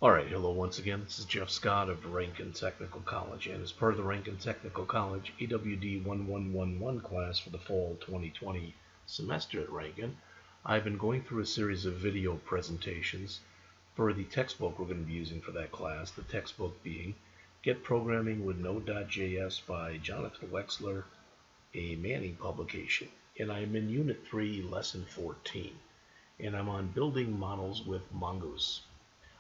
Alright, hello once again. This is Jeff Scott of Rankin Technical College, and as part of the Rankin Technical College AWD1111 class for the fall 2020 semester at Rankin, I've been going through a series of video presentations for the textbook we're going to be using for that class, the textbook being Get Programming with Node.js by Jonathan Wexler, a Manning publication. And I'm in Unit 3, Lesson 14, and I'm on building models with Mongoose.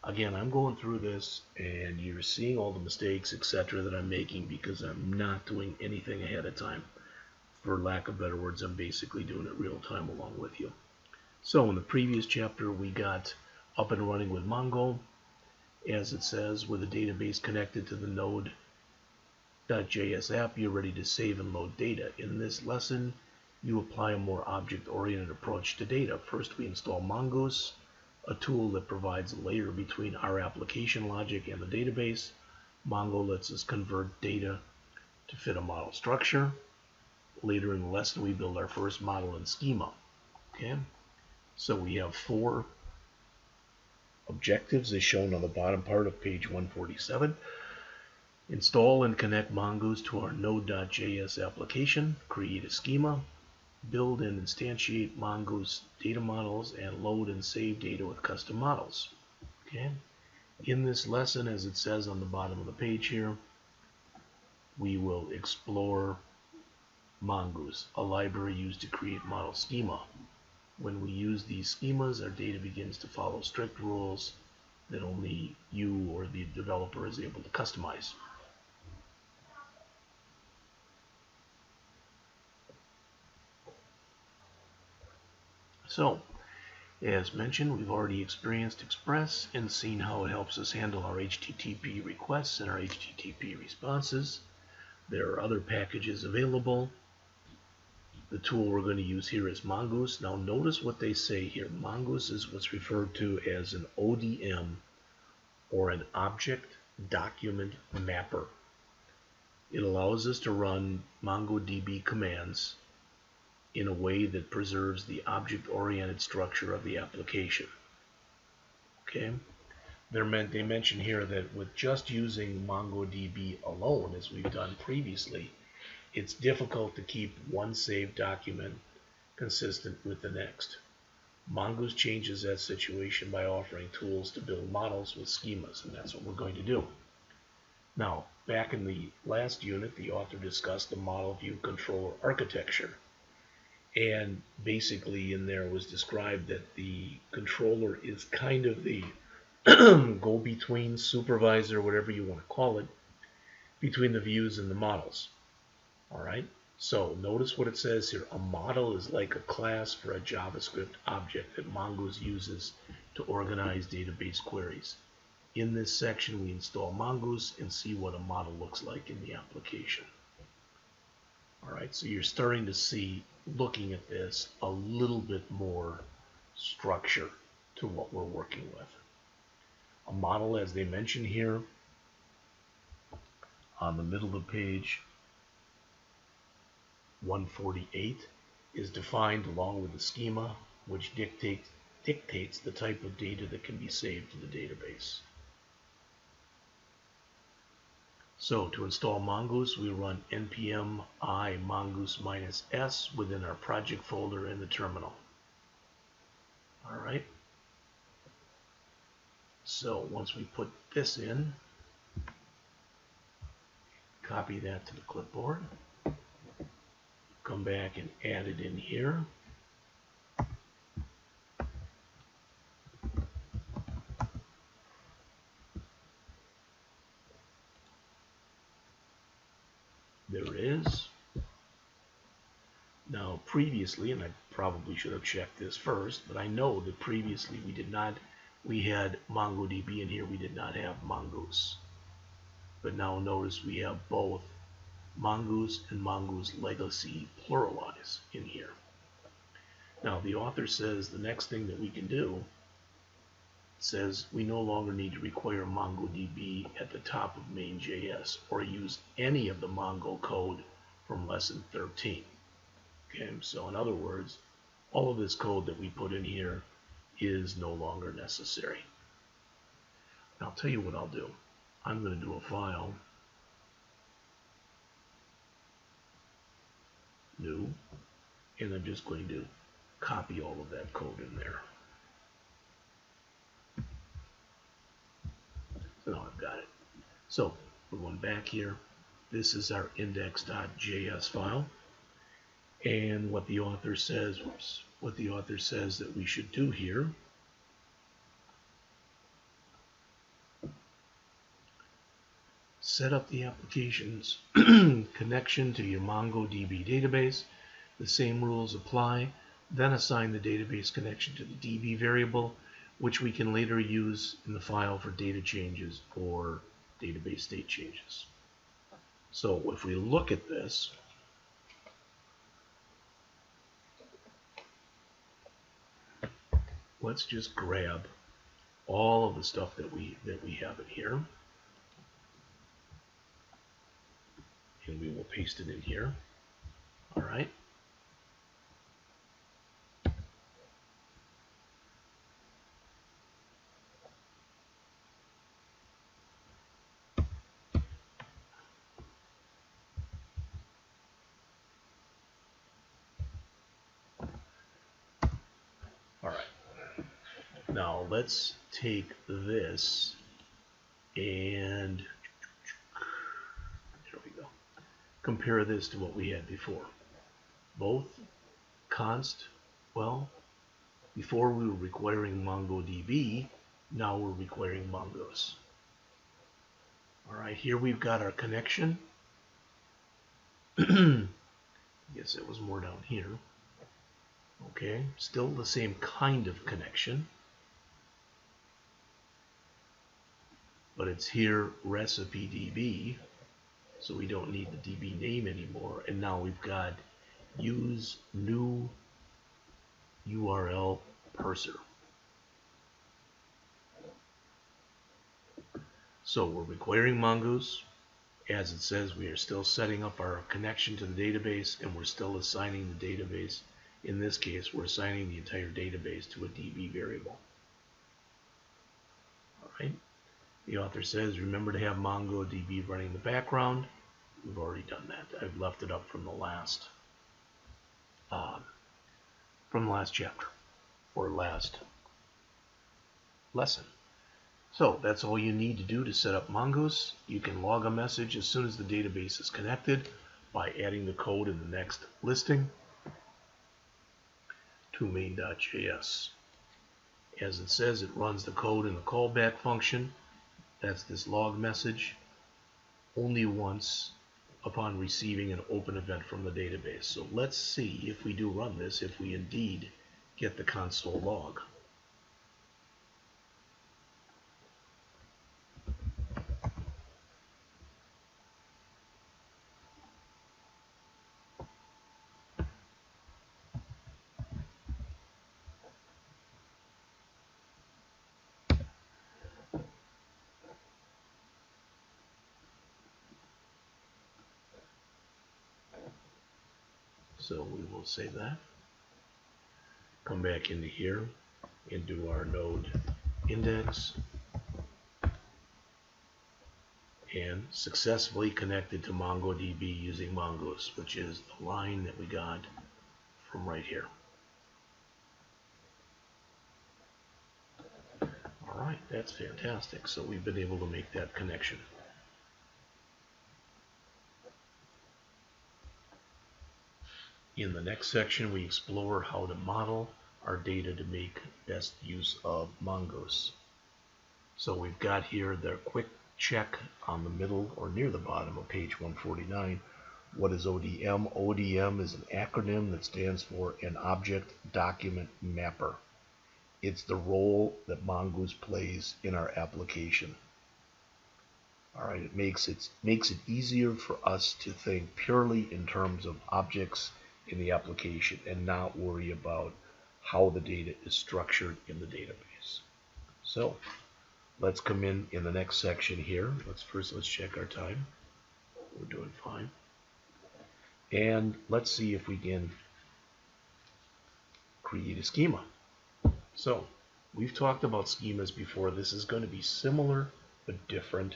Again, I'm going through this and you're seeing all the mistakes, etc. that I'm making because I'm not doing anything ahead of time. For lack of better words, I'm basically doing it real time along with you. So in the previous chapter, we got up and running with Mongo, as it says, with a database connected to the Node.js app. You're ready to save and load data. In this lesson, you apply a more object-oriented approach to data. First, we install Mongoose, a tool that provides a layer between our application logic and the database. Mongo lets us convert data to fit a model structure. Later in the lesson, we build our first model in Schema. Okay, so we have 4 objectives as shown on the bottom part of page 147. Install and connect Mongoose to our Node.js application. Create a schema. Build and instantiate Mongoose data models, and load and save data with custom models. Okay. In this lesson, as it says on the bottom of the page here, we will explore Mongoose, a library used to create model schema. When we use these schemas, our data begins to follow strict rules that only you or the developer is able to customize. So, as mentioned, we've already experienced Express and seen how it helps us handle our HTTP requests and our HTTP responses. There are other packages available. The tool we're going to use here is Mongoose. Now notice what they say here. Mongoose is what's referred to as an ODM, or an Object Document Mapper. It allows us to run MongoDB commands in a way that preserves the object-oriented structure of the application. Okay, they mention here that with just using MongoDB alone, as we've done previously, it's difficult to keep one saved document consistent with the next. Mongoose changes that situation by offering tools to build models with schemas, and that's what we're going to do. Now, back in the last unit, the author discussed the model view controller architecture. And basically in there was described that the controller is kind of the go-between, supervisor, whatever you want to call it, between the views and the models. Alright, so notice what it says here. A model is like a class for a JavaScript object that Mongoose uses to organize database queries. In this section, we install Mongoose and see what a model looks like in the application. Alright, so you're starting to see, looking at this, a little bit more structure to what we're working with. A model, as they mention here on the middle of page 148, is defined along with the schema, which dictates the type of data that can be saved to the database. So to install Mongoose, we run npm I mongoose -s within our project folder in the terminal. Alright, so once we put this in, copy that to the clipboard, come back and add it in here. There it is. Now previously, and I probably should have checked this first, but I know that previously we had MongoDB in here, we did not have Mongoose. But now notice we have both Mongoose and Mongoose Legacy pluralize in here. Now the author says the next thing that we can do, says we no longer need to require MongoDB at the top of main.js or use any of the Mongo code from lesson 13. Okay, so in other words, all of this code that we put in here is no longer necessary. I'll tell you what I'll do. I'm going to do a file, new, and I'm just going to copy all of that code in there. So now I've got it. So we're going back here. This is our index.js file, and what the author says, that we should do here set up the application's connection to your MongoDB database. The same rules apply. Then assign the database connection to the DB variable, which we can later use in the file for data changes or database state changes. So if we look at this, let's just grab all of the stuff that we have in here, and we will paste it in here. All right. All right. Now let's take this and there we go. Compare this to what we had before. Both const, well, before we were requiring MongoDB, now we're requiring Mongoose. All right, here we've got our connection. I guess it was more down here. Okay, still the same kind of connection, but it's here recipe DB, so we don't need the DB name anymore. And now we've got use new URL parser. So we're requiring Mongoose. As it says, we are still setting up our connection to the database, and we're still assigning the database. In this case, we're assigning the entire database to a DB variable. All right. The author says, remember to have MongoDB running in the background. We've already done that. I've left it up from the last chapter or last lesson. So that's all you need to do to set up Mongoose. You can log a message as soon as the database is connected by adding the code in the next listing to main.js. As it says, it runs the code in the callback function. That's this log message only once upon receiving an open event from the database. So let's see if we do run this, if we indeed get the console log. So we will save that. Come back into here and do our node index, and successfully connected to MongoDB using Mongoose, which is the line that we got from right here. All right, that's fantastic. So we've been able to make that connection. In the next section, we explore how to model our data to make best use of Mongoose. So we've got here the quick check on the middle or near the bottom of page 149. What is ODM? ODM is an acronym that stands for an Object Document Mapper. It's the role that Mongoose plays in our application. All right, it makes it easier for us to think purely in terms of objects in the application and not worry about how the data is structured in the database. So let's come in the next section here. Let's check our time. We're doing fine. And let's see if we can create a schema. So We've talked about schemas before. This is going to be similar but different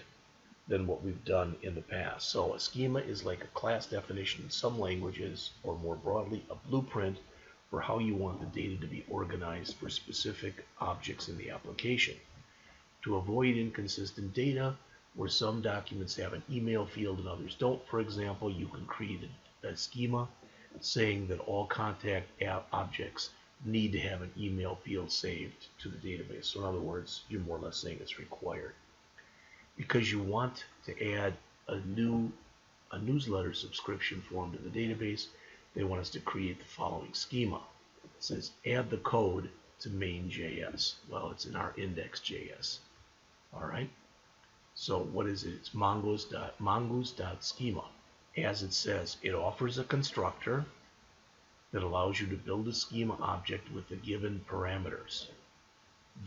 than what we've done in the past. So a schema is like a class definition in some languages, or more broadly, a blueprint for how you want the data to be organized for specific objects in the application. To avoid inconsistent data, where some documents have an email field and others don't, for example, you can create a schema saying that all contact objects need to have an email field saved to the database. So in other words, you're more or less saying it's required. Because you want to add a newsletter subscription form to the database, they want us to create the following schema. It says add the code to main.js. Well, it's in our index.js. All right. So what is it? It's mongoose.schema. As it says, it offers a constructor that allows you to build a schema object with the given parameters.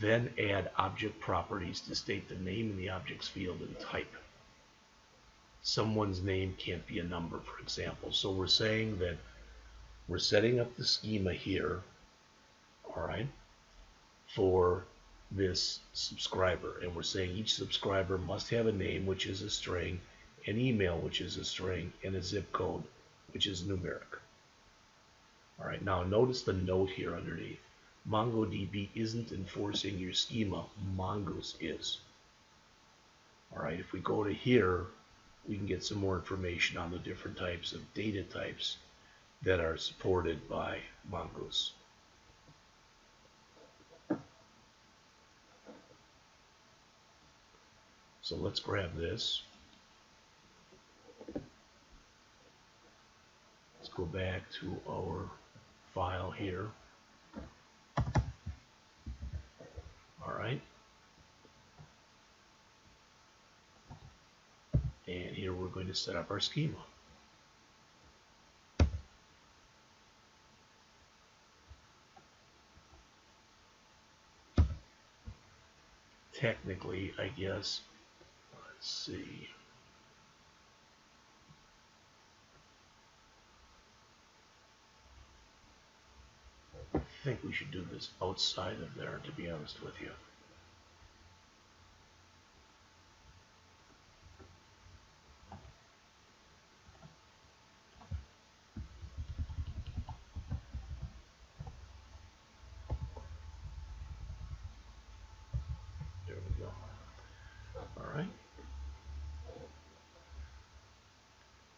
Then add object properties to state the name in the object's field and type. Someone's name can't be a number, for example. So we're saying that we're setting up the schema here, all right, for this subscriber. And we're saying each subscriber must have a name, which is a string, an email, which is a string, and a zip code, which is numeric. All right, now notice the note here underneath. MongoDB isn't enforcing your schema, Mongoose is. All right, if we go to here, we can get some more information on the different types of data types that are supported by Mongoose. So let's grab this. Let's go back to our file here. All right. And here we're going to set up our schema. Technically, I guess, let's see. I think we should do this outside of there, to be honest with you. There we go. All right.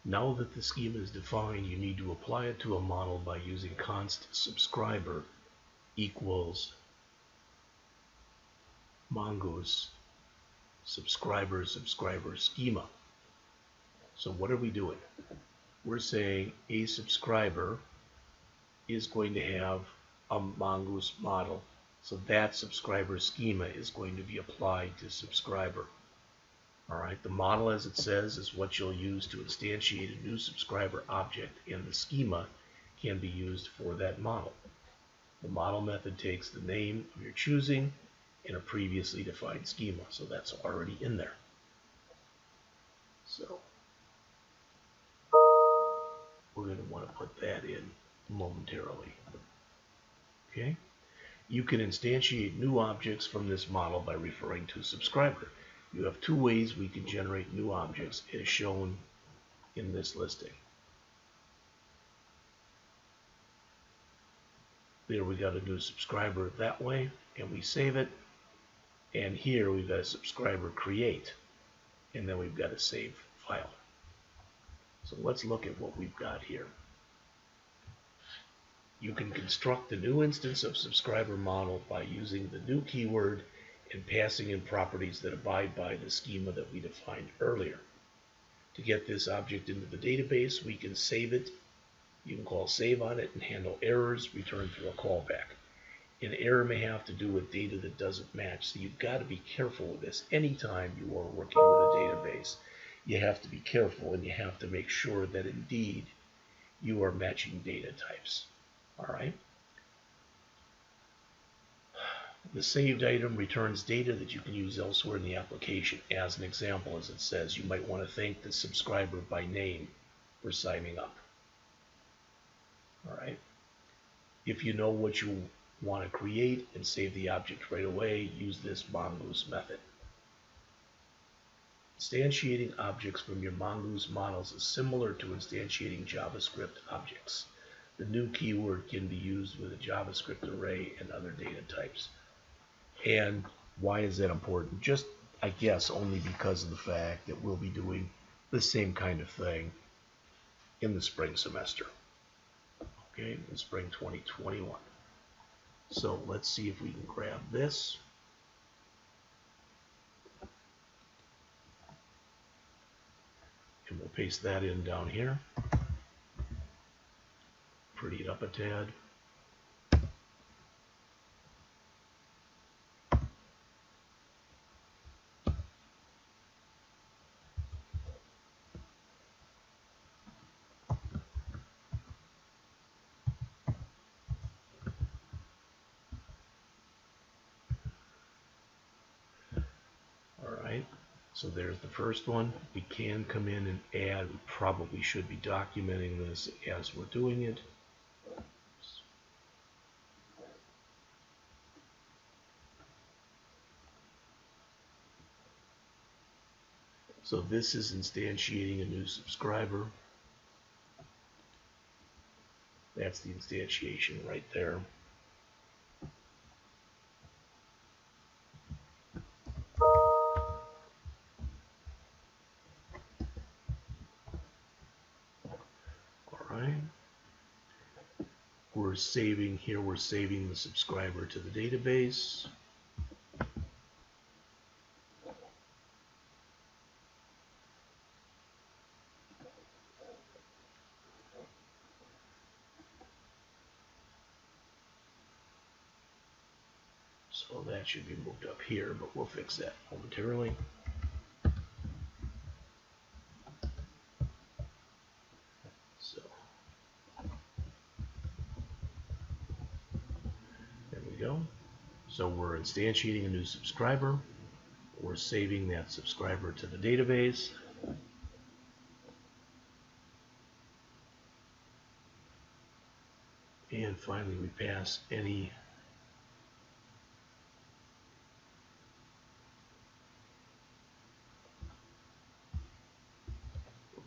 Now that the schema is defined, you need to apply it to a model by using const subscriber equals mongoose subscriber schema. So what are we doing? We're saying a subscriber is going to have a mongoose model. So that subscriber schema is going to be applied to subscriber. All right, the model, as it says, is what you'll use to instantiate a new subscriber object, and the schema can be used for that model. The model method takes the name of your choosing in a previously defined schema, so that's already in there. So we're going to want to put that in momentarily. Okay, you can instantiate new objects from this model by referring to subscriber. You have two ways we can generate new objects as shown in this listing. There we got a new subscriber that way, and we save it. And here we've got a subscriber create, and then we've got a save file. So let's look at what we've got here. You can construct a new instance of subscriber model by using the new keyword and passing in properties that abide by the schema that we defined earlier. To get this object into the database, we can save it. You can call save on it and handle errors, return through a callback. An error may have to do with data that doesn't match, so you've got to be careful with this. Anytime you are working with a database, you have to be careful, and you have to make sure that indeed you are matching data types. All right? The saved item returns data that you can use elsewhere in the application. As an example, as it says, you might want to thank the subscriber by name for signing up. All right. If you know what you Want to create and save the object right away, use this mongoose method. Instantiating objects from your mongoose models is similar to instantiating JavaScript objects. The new keyword can be used with a JavaScript array and other data types. And why is that important? Just, I guess, only because of the fact that we'll be doing the same kind of thing in the spring semester. Okay, in spring 2021. So let's see if we can grab this. And we'll paste that in down here. Pretty it up a tad. Alright, so there's the first one. We can come in and add. We probably should be documenting this as we're doing it. So this is instantiating a new subscriber. That's the instantiation right there. Alright. We're saving here, we're saving the subscriber to the database. So that should be moved up here, but we'll fix that momentarily. So there we go. So we're instantiating a new subscriber. We're saving that subscriber to the database. And finally, we pass any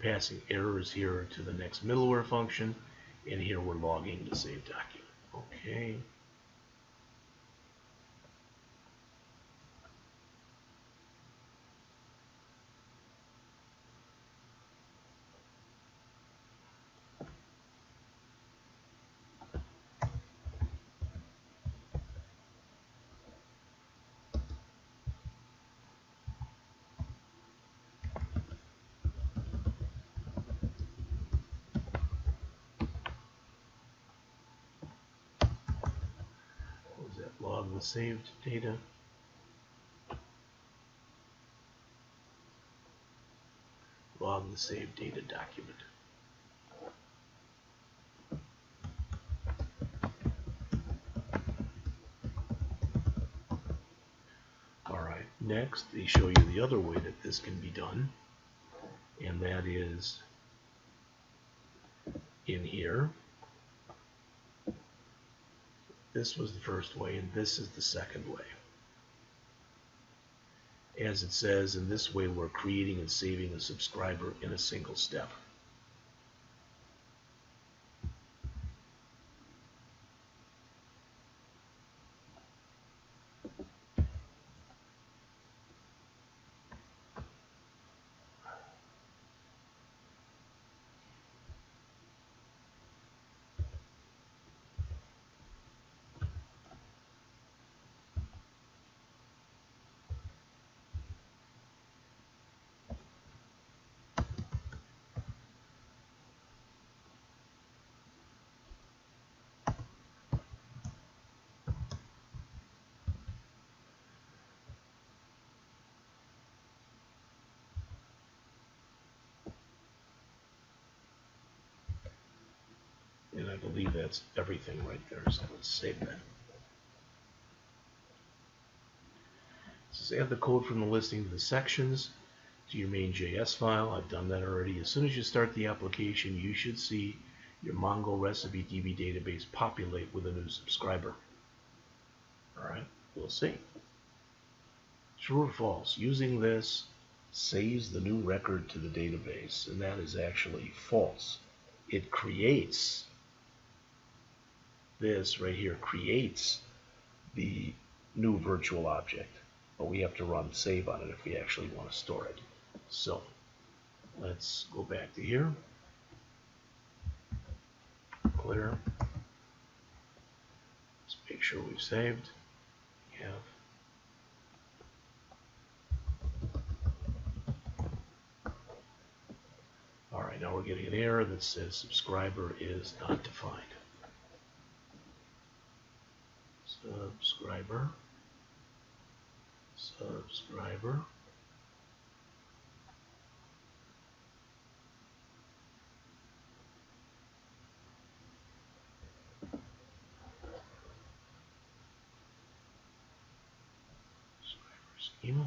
passing errors here to the next middleware function, and here we're logging the saved document. Okay. Log the saved data. Log the saved data document. Alright, next they show you the other way that this can be done, and that is in here. This was the first way, and this is the second way. As it says, in this way we're creating and saving a subscriber in a single step. And I believe that's everything right there, so let's save that. So add the code from the listing to the sections to your main.js file. I've done that already. As soon as you start the application, you should see your Mongo RecipeDB database populate with a new subscriber. Alright, we'll see. True or false? Using this saves the new record to the database, and that is actually false. It creates this right here, creates the new virtual object, but we have to run save on it if we actually want to store it. So let's go back to here, clear, let's make sure we've saved. We have. Alright, now we're getting an error that says subscriber is not defined. Subscriber. Schema.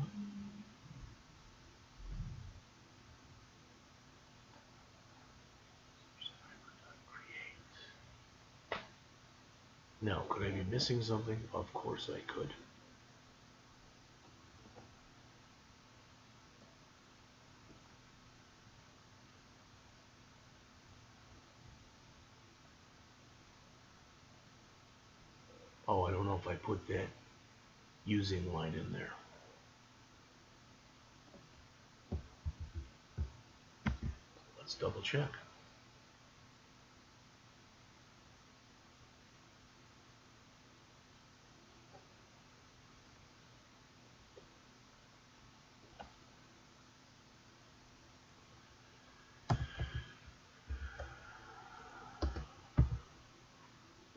Now, could I be missing something? Of course I could. Oh, I don't know if I put that using line in there. Let's double check.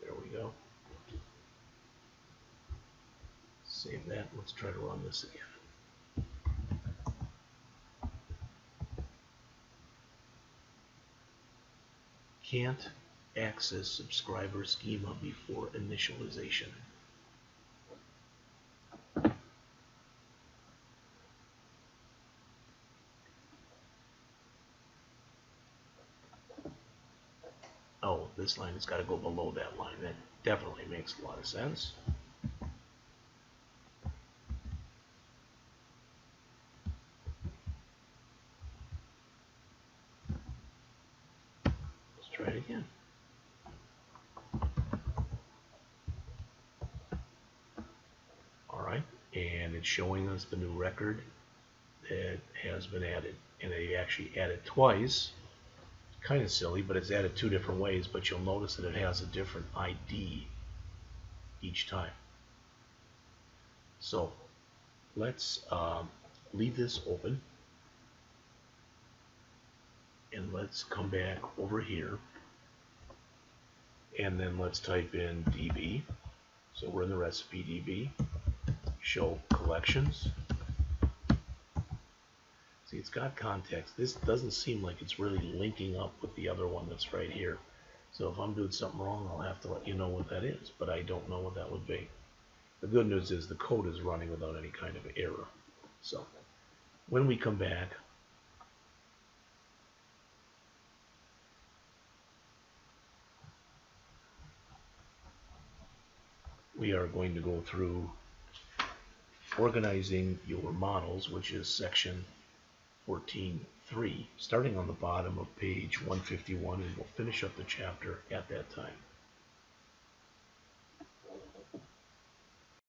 There we go. Save that. Let's try to run this again. Can't access subscriber schema before initialization. Oh, this line has got to go below that line. That definitely makes a lot of sense. Let's try it again. Alright, and it's showing us the new record that has been added. And they actually added twice. Kind of silly, but it's added two different ways, but you'll notice that it has a different ID each time. So let's leave this open, and let's come back over here, and then let's type in DB. So we're in the recipe DB, show collections. See, it's got context. This doesn't seem like it's really linking up with the other one that's right here. So if I'm doing something wrong, I'll have to let you know what that is, but I don't know what that would be. The good news is the code is running without any kind of error. So when we come back, we are going to go through organizing your models, which is section 14.3, starting on the bottom of page 151, and we'll finish up the chapter at that time.